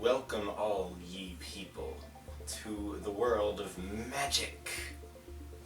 Welcome all ye people to the world of magic.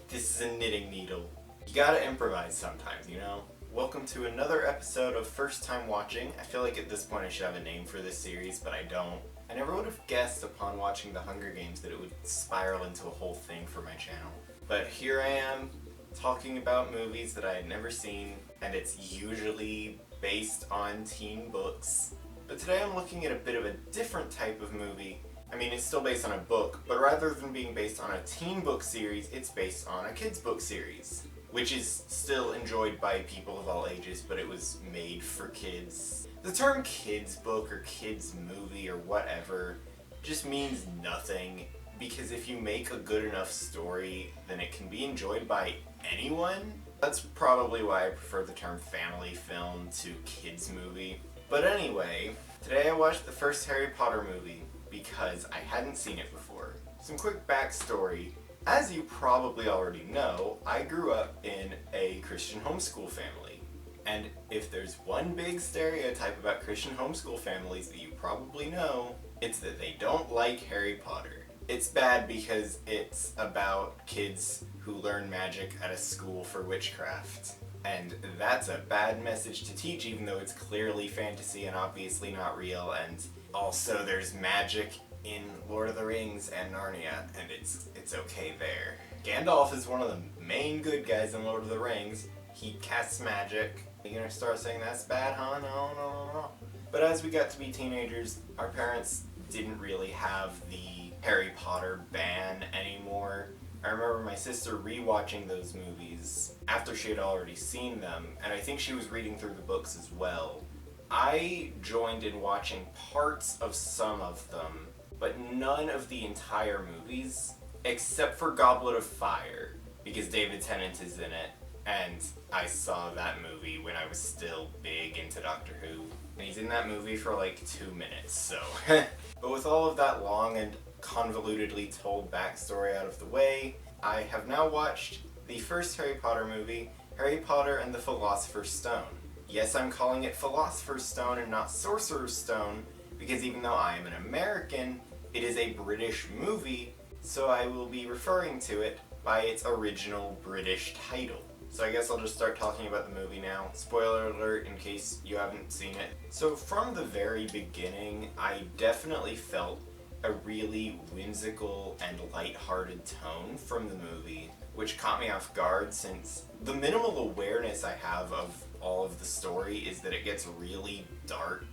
This is a knitting needle. You gotta improvise sometimes, you know? Welcome to another episode of First Time Watching. I feel like at this point I should have a name for this series, but I don't. I never would have guessed upon watching The Hunger Games that it would spiral into a whole thing for my channel. But here I am, talking about movies that I had never seen, and it's usually based on teen books. But today I'm looking at a bit of a different type of movie. I mean, it's still based on a book, but rather than being based on a teen book series, it's based on a kids book series, which is still enjoyed by people of all ages, but it was made for kids. The term kids book or kids movie or whatever just means nothing, because if you make a good enough story, then it can be enjoyed by anyone. That's probably why I prefer the term family film to kids movie. But anyway, today I watched the first Harry Potter movie because I hadn't seen it before. Some quick backstory. As you probably already know, I grew up in a Christian homeschool family. And if there's one big stereotype about Christian homeschool families that you probably know, it's that they don't like Harry Potter. It's bad because it's about kids who learn magic at a school for witchcraft. And that's a bad message to teach, even though it's clearly fantasy and obviously not real. And also there's magic in Lord of the Rings and Narnia, and it's okay there. Gandalf is one of the main good guys in Lord of the Rings. He casts magic. Are you gonna start saying that's bad, huh? No. But as we got to be teenagers, our parents didn't really have the Harry Potter ban anymore. I remember my sister rewatching those movies after she had already seen them, and I think she was reading through the books as well. I joined in watching parts of some of them, but none of the entire movies, except for Goblet of Fire, because David Tennant is in it, and I saw that movie when I was still big into Doctor Who. And he's in that movie for like 2 minutes, so. But with all of that long and convolutedly told backstory out of the way, I have now watched the first Harry Potter movie, Harry Potter and the Philosopher's Stone. Yes, I'm calling it Philosopher's Stone and not Sorcerer's Stone, because even though I am an American, it is a British movie, so I will be referring to it by its original British title. So I guess I'll just start talking about the movie now. Spoiler alert in case you haven't seen it. So from the very beginning, I definitely felt a really whimsical and lighthearted tone from the movie, which caught me off guard since the minimal awareness I have of all of the story is that it gets really dark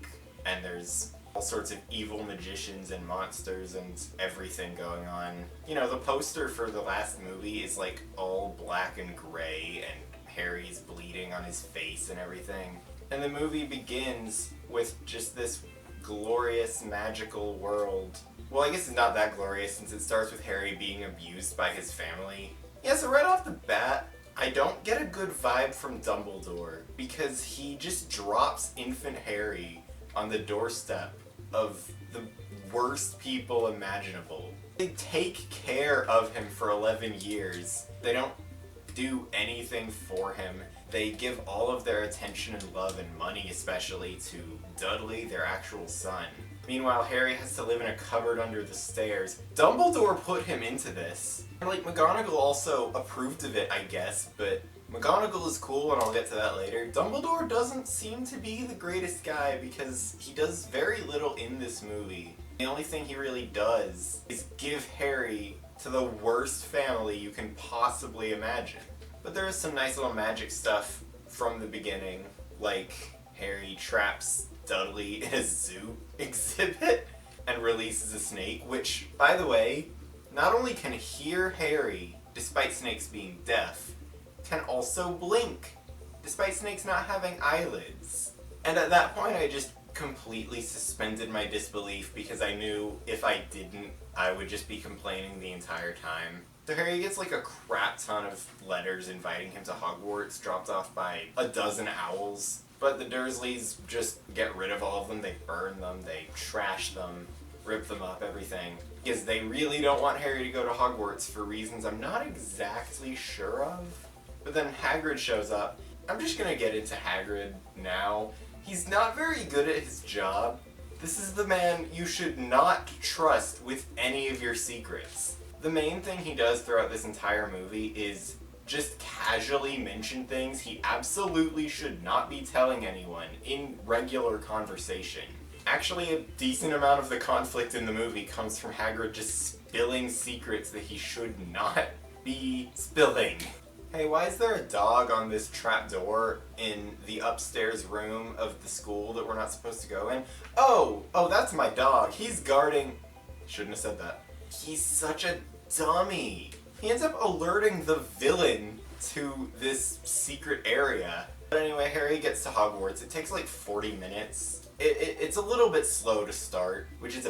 and there's all sorts of evil magicians and monsters and everything going on. You know, the poster for the last movie is like all black and gray and Harry's bleeding on his face and everything. And the movie begins with just this glorious magical world. Well, I guess it's not that glorious since it starts with Harry being abused by his family. Yeah, so right off the bat, I don't get a good vibe from Dumbledore because he just drops infant Harry on the doorstep of the worst people imaginable. They take care of him for 11 years. They don't do anything for him. They give all of their attention and love and money especially to Dudley, their actual son. Meanwhile, Harry has to live in a cupboard under the stairs. Dumbledore put him into this. And like, McGonagall also approved of it, I guess, but McGonagall is cool and I'll get to that later. Dumbledore doesn't seem to be the greatest guy because he does very little in this movie. The only thing he really does is give Harry to the worst family you can possibly imagine. But there is some nice little magic stuff from the beginning, like Harry traps Dudley in a zoo exhibit and releases a snake, which, by the way, not only can hear Harry, despite snakes being deaf, can also blink, despite snakes not having eyelids. And at that point I just completely suspended my disbelief because I knew if I didn't, I would just be complaining the entire time. So Harry gets like a crap ton of letters inviting him to Hogwarts, dropped off by a dozen owls. But the Dursleys just get rid of all of them, they burn them, they trash them, rip them up, everything. Because they really don't want Harry to go to Hogwarts for reasons I'm not exactly sure of. But then Hagrid shows up. I'm just gonna get into Hagrid now. He's not very good at his job. This is the man you should not trust with any of your secrets. The main thing he does throughout this entire movie is just casually mention things he absolutely should not be telling anyone in regular conversation. Actually, a decent amount of the conflict in the movie comes from Hagrid just spilling secrets that he should not be spilling. Hey, why is there a dog on this trapdoor in the upstairs room of the school that we're not supposed to go in? Oh, that's my dog. He's guarding... Shouldn't have said that. He's such a dummy. He ends up alerting the villain to this secret area. But anyway, Harry gets to Hogwarts. It takes like 40 minutes. It's a little bit slow to start, which is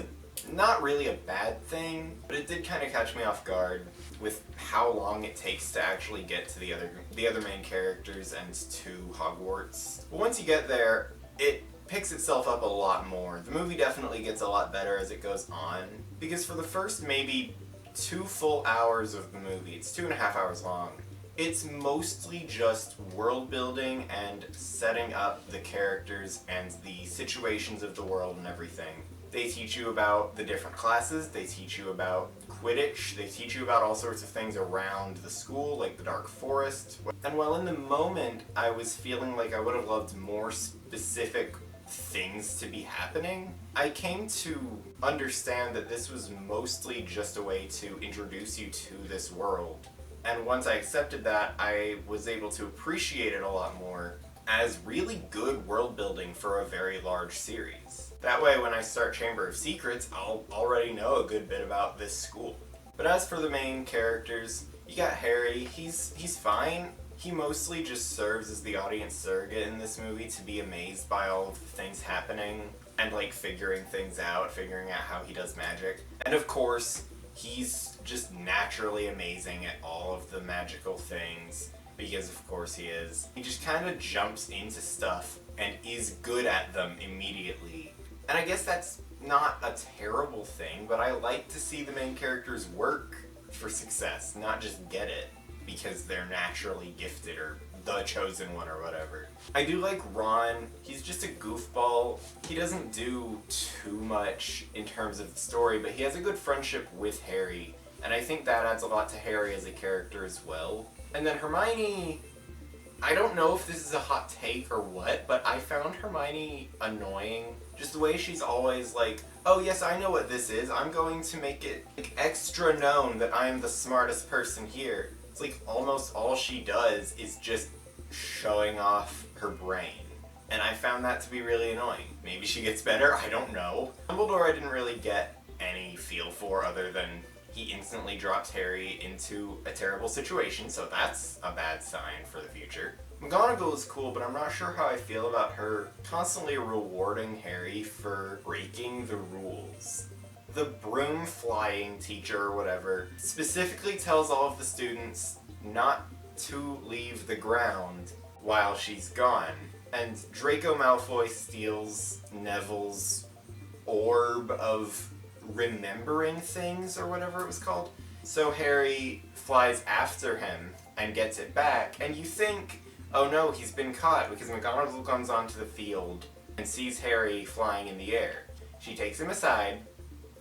not really a bad thing, but it did kind of catch me off guard with how long it takes to actually get to the other main characters and to Hogwarts. But once you get there, it picks itself up a lot more. The movie definitely gets a lot better as it goes on, because for the first maybe 2 full hours of the movie, it's 2.5 hours long, it's mostly just world building and setting up the characters and the situations of the world and everything. They teach you about the different classes, they teach you about Quidditch, they teach you about all sorts of things around the school, like the Dark Forest. And while in the moment I was feeling like I would have loved more specific things to be happening, I came to understand that this was mostly just a way to introduce you to this world. And once I accepted that, I was able to appreciate it a lot more as really good world building for a very large series. That way, when I start Chamber of Secrets, I'll already know a good bit about this school. But as for the main characters, you got Harry. He's fine. He mostly just serves as the audience surrogate in this movie to be amazed by all of the things happening and like figuring things out, figuring out how he does magic. And of course, he's just naturally amazing at all of the magical things, because of course he is. He just kind of jumps into stuff and is good at them immediately. And I guess that's not a terrible thing, but I like to see the main characters work for success, not just get it because they're naturally gifted or the chosen one or whatever. I do like Ron. He's just a goofball. He doesn't do too much in terms of the story, but he has a good friendship with Harry, and I think that adds a lot to Harry as a character as well. And then Hermione, I don't know if this is a hot take or what, but I found Hermione annoying. Just the way she's always like, oh yes, I know what this is. I'm going to make it like, extra known that I am the smartest person here. It's like almost all she does is just showing off her brain. And I found that to be really annoying. Maybe she gets better, I don't know. Dumbledore I didn't really get any feel for other than he instantly drops Harry into a terrible situation, so that's a bad sign for the future. McGonagall is cool, but I'm not sure how I feel about her constantly rewarding Harry for breaking the rules. The broom flying teacher or whatever specifically tells all of the students not to leave the ground while she's gone. And Draco Malfoy steals Neville's orb of remembering things or whatever it was called. So Harry flies after him and gets it back, and you think, oh no, he's been caught, because McGonagall comes onto the field and sees Harry flying in the air. She takes him aside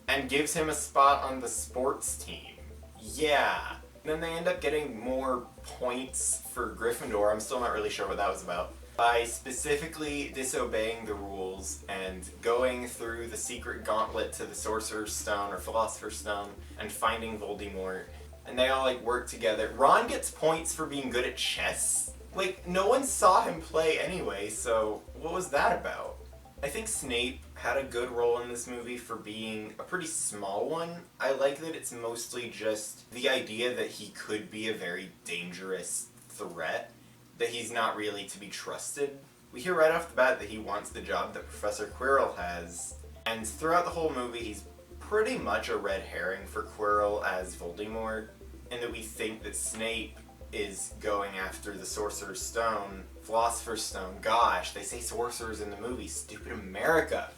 and gives him a spot on the sports team. Yeah. Then they end up getting more points for Gryffindor. I'm still not really sure what that was about. By specifically disobeying the rules and going through the secret gauntlet to the Sorcerer's Stone or Philosopher's Stone and finding Voldemort. And they all like work together. Ron gets points for being good at chess. Like, no one saw him play anyway, so what was that about? I think Snape had a good role in this movie for being a pretty small one. I like that it's mostly just the idea that he could be a very dangerous threat, that he's not really to be trusted. We hear right off the bat that he wants the job that Professor Quirrell has, and throughout the whole movie he's pretty much a red herring for Quirrell as Voldemort, and that we think that Snape is going after the Sorcerer's Stone, Philosopher's Stone. Gosh, they say sorcerers in the movie, stupid America.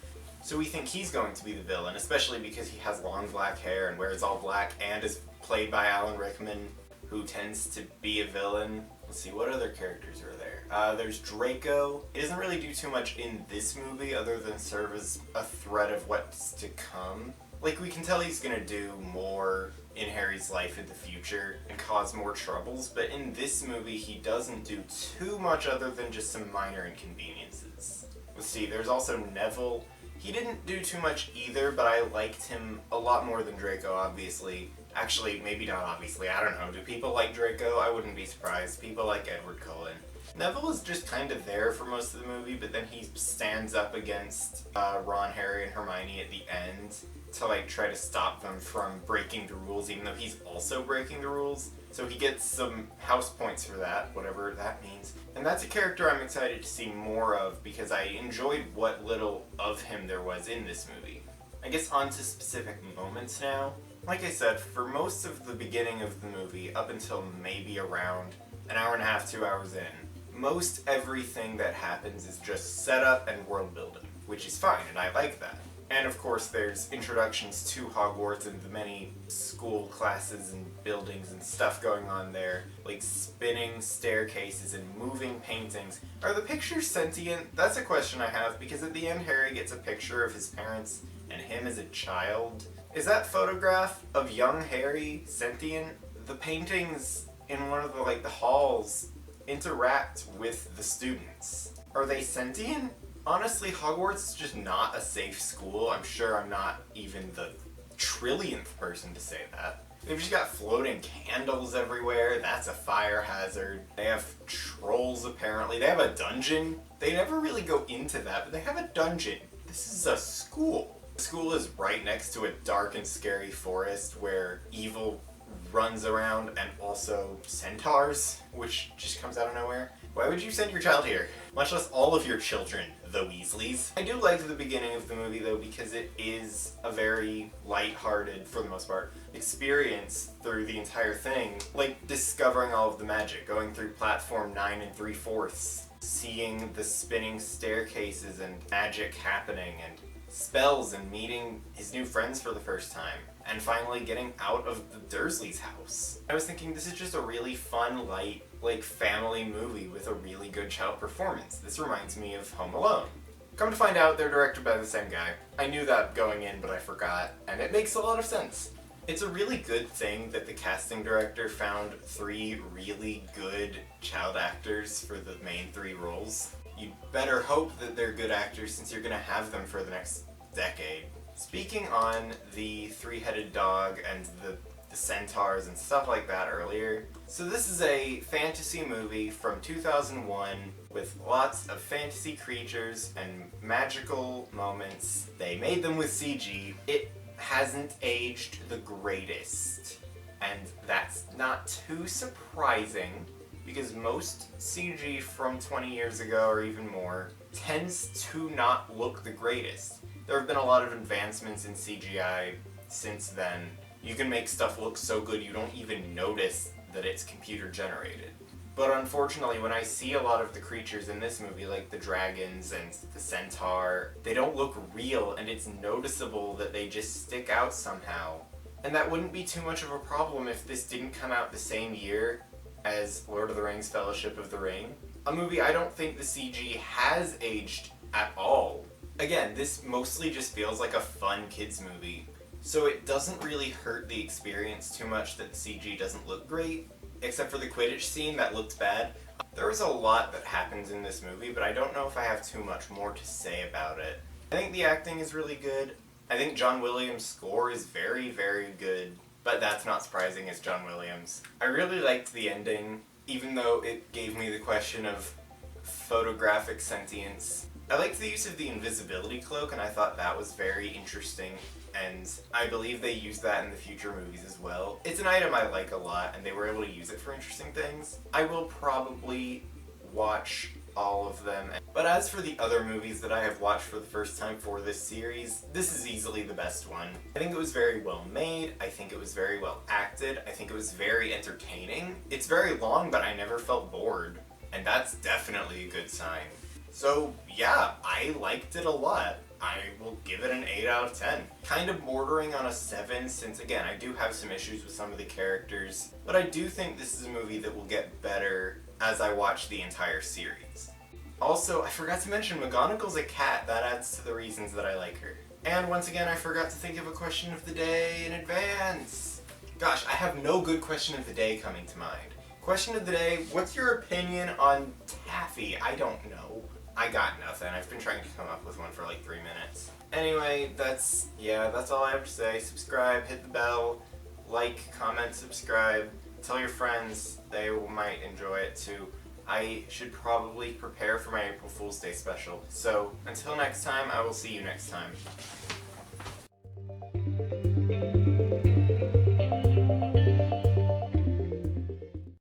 So we think he's going to be the villain, especially because he has long black hair and wears all black and is played by Alan Rickman, who tends to be a villain. Let's see, what other characters are there? There's Draco. He doesn't really do too much in this movie other than serve as a threat of what's to come. Like, we can tell he's gonna do more in Harry's life in the future and cause more troubles, but in this movie he doesn't do too much other than just some minor inconveniences. Let's see, there's also Neville. He didn't do too much either, but I liked him a lot more than Draco, obviously. Actually, maybe not obviously, I don't know. Do people like Draco? I wouldn't be surprised. People like Edward Cullen. Neville is just kind of there for most of the movie, but then he stands up against Ron, Harry, and Hermione at the end to like try to stop them from breaking the rules, even though he's also breaking the rules. So he gets some house points for that, whatever that means. And that's a character I'm excited to see more of because I enjoyed what little of him there was in this movie. I guess on to specific moments now. Like I said, for most of the beginning of the movie, up until maybe around an hour and a half, 2 hours in, most everything that happens is just setup and world building, which is fine, and I like that. And of course there's introductions to Hogwarts and the many school classes and buildings and stuff going on there, like spinning staircases and moving paintings. Are the pictures sentient? That's a question I have, because at the end Harry gets a picture of his parents and him as a child. Is that photograph of young Harry sentient? The paintings in one of the halls interact with the students. Are they sentient? Honestly, Hogwarts is just not a safe school. I'm sure I'm not even the trillionth person to say that. They've just got floating candles everywhere. That's a fire hazard. They have trolls, apparently. They have a dungeon. They never really go into that, but they have a dungeon. This is a school. The school is right next to a dark and scary forest where evil runs around, and also centaurs, which just comes out of nowhere. Why would you send your child here? Much less all of your children, the Weasleys. I do like the beginning of the movie though, because it is a very light-hearted, for the most part, experience through the entire thing. Like discovering all of the magic, going through platform 9 3/4, seeing the spinning staircases and magic happening and spells and meeting his new friends for the first time. And finally getting out of the Dursleys' house. I was thinking this is just a really fun, light, family movie with a really good child performance. This reminds me of Home Alone. Come to find out, they're directed by the same guy. I knew that going in, but I forgot, and it makes a lot of sense. It's a really good thing that the casting director found 3 really good child actors for the main 3 roles. You better hope that they're good actors since you're gonna have them for the next decade. Speaking on the 3-headed dog and the centaurs and stuff like that earlier, so this is a fantasy movie from 2001 with lots of fantasy creatures and magical moments. They made them with CG. It hasn't aged the greatest, and that's not too surprising because most CG from 20 years ago or even more tends to not look the greatest. There have been a lot of advancements in CGI since then. You can make stuff look so good you don't even notice that it's computer generated. But unfortunately, when I see a lot of the creatures in this movie, like the dragons and the centaur, they don't look real, and it's noticeable that they just stick out somehow. And that wouldn't be too much of a problem if this didn't come out the same year as Lord of the Rings: Fellowship of the Ring. A movie I don't think the CG has aged at all. Again, this mostly just feels like a fun kids movie, so it doesn't really hurt the experience too much that the CG doesn't look great, except for the Quidditch scene that looked bad. There was a lot that happens in this movie, but I don't know if I have too much more to say about it. I think the acting is really good. I think John Williams' score is very, very good, but that's not surprising as John Williams. I really liked the ending, even though it gave me the question of photographic sentience. I liked the use of the invisibility cloak, and I thought that was very interesting, and I believe they use that in the future movies as well. It's an item I like a lot, and they were able to use it for interesting things. I will probably watch all of them, but as for the other movies that I have watched for the first time for this series, this is easily the best one. I think it was very well made, I think it was very well acted, I think it was very entertaining. It's very long, but I never felt bored, and that's definitely a good sign. So yeah, I liked it a lot. I will give it an 8 out of 10. Kind of bordering on a 7 since, again, I do have some issues with some of the characters, but I do think this is a movie that will get better as I watch the entire series. Also, I forgot to mention McGonagall's a cat. That adds to the reasons that I like her. And once again, I forgot to think of a question of the day in advance. Gosh, I have no good question of the day coming to mind. Question of the day, what's your opinion on taffy? I don't know. I got nothing. I've been trying to come up with one for like 3 minutes. Anyway, that's all I have to say. Subscribe, hit the bell, like, comment, subscribe. Tell your friends, they might enjoy it too. I should probably prepare for my April Fool's Day special. So, until next time, I will see you next time.